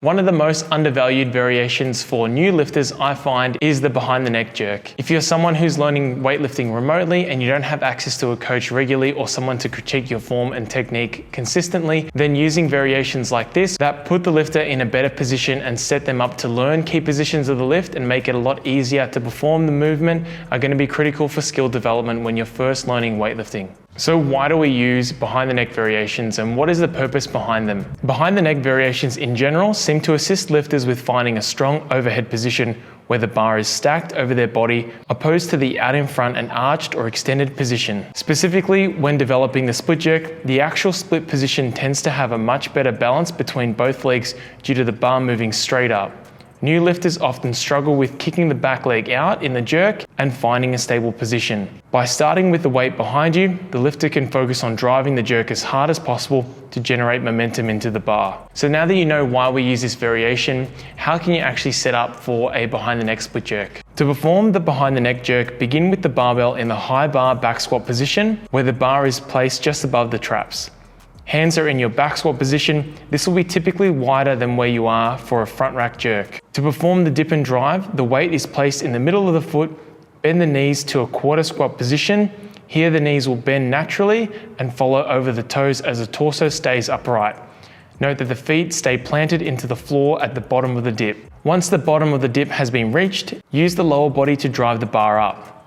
One of the most undervalued variations for new lifters I find is the behind the neck jerk. If you're someone who's learning weightlifting remotely and you don't have access to a coach regularly or someone to critique your form and technique consistently, then using variations like this that put the lifter in a better position and set them up to learn key positions of the lift and make it a lot easier to perform the movement are going to be critical for skill development when you're first learning weightlifting. So why do we use behind the neck variations and what is the purpose behind them? Behind the neck variations in general seem to assist lifters with finding a strong overhead position where the bar is stacked over their body opposed to the out in front and arched or extended position. Specifically, when developing the split jerk, the actual split position tends to have a much better balance between both legs due to the bar moving straight up. New lifters often struggle with kicking the back leg out in the jerk and finding a stable position. By starting with the weight behind you, the lifter can focus on driving the jerk as hard as possible to generate momentum into the bar. So now that you know why we use this variation, how can you actually set up for a behind the neck split jerk? To perform the behind the neck jerk, begin with the barbell in the high bar back squat position where the bar is placed just above the traps. Hands are in your back squat position. This will be typically wider than where you are for a front rack jerk. To perform the dip and drive, the weight is placed in the middle of the foot. Bend the knees to a quarter squat position. Here the knees will bend naturally and follow over the toes as the torso stays upright. Note that the feet stay planted into the floor at the bottom of the dip. Once the bottom of the dip has been reached, use the lower body to drive the bar up.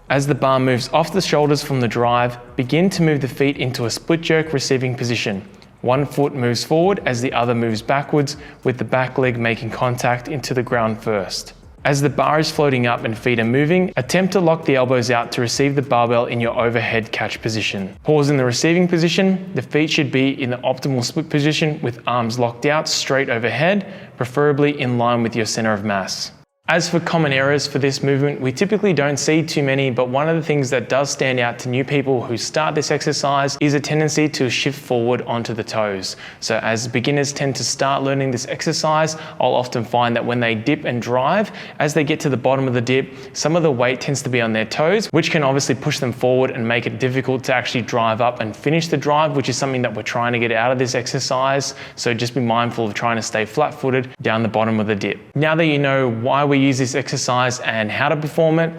As the bar moves off the shoulders from the drive, begin to move the feet into a split jerk receiving position. One foot moves forward as the other moves backwards, with the back leg making contact into the ground first. As the bar is floating up and feet are moving, attempt to lock the elbows out to receive the barbell in your overhead catch position. Pause in the receiving position. The feet should be in the optimal split position with arms locked out straight overhead, preferably in line with your center of mass. As for common errors for this movement, we typically don't see too many, but one of the things that does stand out to new people who start this exercise is a tendency to shift forward onto the toes. So as beginners tend to start learning this exercise, I'll often find that when they dip and drive, as they get to the bottom of the dip, some of the weight tends to be on their toes, which can obviously push them forward and make it difficult to actually drive up and finish the drive, which is something that we're trying to get out of this exercise. So just be mindful of trying to stay flat-footed down the bottom of the dip. Now that you know why we use this exercise and how to perform it,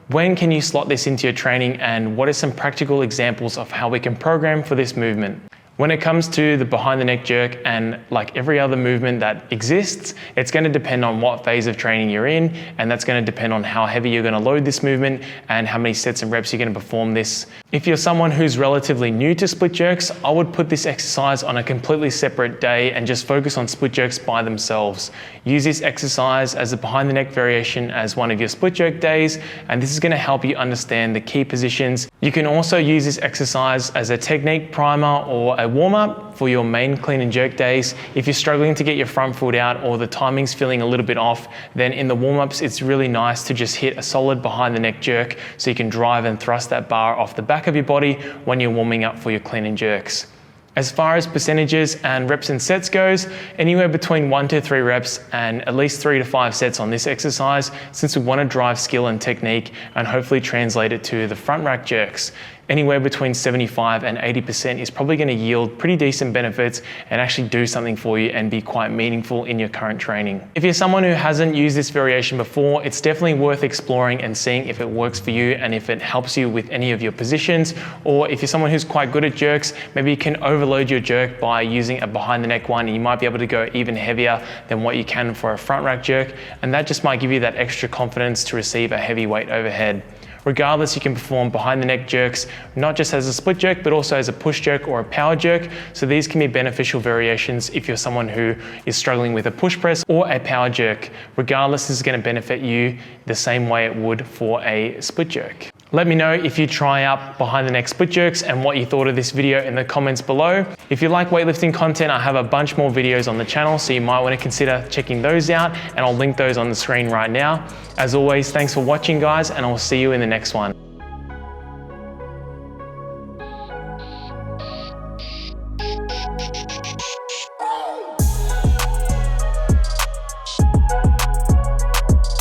when can you slot this into your training and what are some practical examples of how we can program for this movement? When it comes to the behind the neck jerk, and like every other movement that exists, it's going to depend on what phase of training you're in, and that's going to depend on how heavy you're going to load this movement and how many sets and reps you're going to perform this. If you're someone who's relatively new to split jerks, I would put this exercise on a completely separate day and just focus on split jerks by themselves. Use this exercise as a behind the neck variation as one of your split jerk days, and this is going to help you understand the key positions. You can also use this exercise as a technique primer or a warm-up for your main clean and jerk days. If you're struggling to get your front foot out or the timing's feeling a little bit off, then in the warm-ups it's really nice to just hit a solid behind the neck jerk so you can drive and thrust that bar off the back of your body when you're warming up for your clean and jerks. As far as percentages and reps and sets goes, anywhere between 1 to 3 reps and at least 3 to 5 sets on this exercise, since we want to drive skill and technique and hopefully translate it to the front rack jerks. Anywhere between 75 and 80% is probably going to yield pretty decent benefits and actually do something for you and be quite meaningful in your current training. If you're someone who hasn't used this variation before, it's definitely worth exploring and seeing if it works for you and if it helps you with any of your positions. Or if you're someone who's quite good at jerks, maybe you can overload your jerk by using a behind the neck one and you might be able to go even heavier than what you can for a front rack jerk, and that just might give you that extra confidence to receive a heavy weight overhead. Regardless, you can perform behind the neck jerks, not just as a split jerk, but also as a push jerk or a power jerk. So these can be beneficial variations if you're someone who is struggling with a push press or a power jerk. Regardless, this is going to benefit you the same way it would for a split jerk. Let me know if you try out behind the neck split jerks and what you thought of this video in the comments below. If you like weightlifting content, I have a bunch more videos on the channel, so you might want to consider checking those out, and I'll link those on the screen right now. As always, thanks for watching guys, and I'll see you in the next one.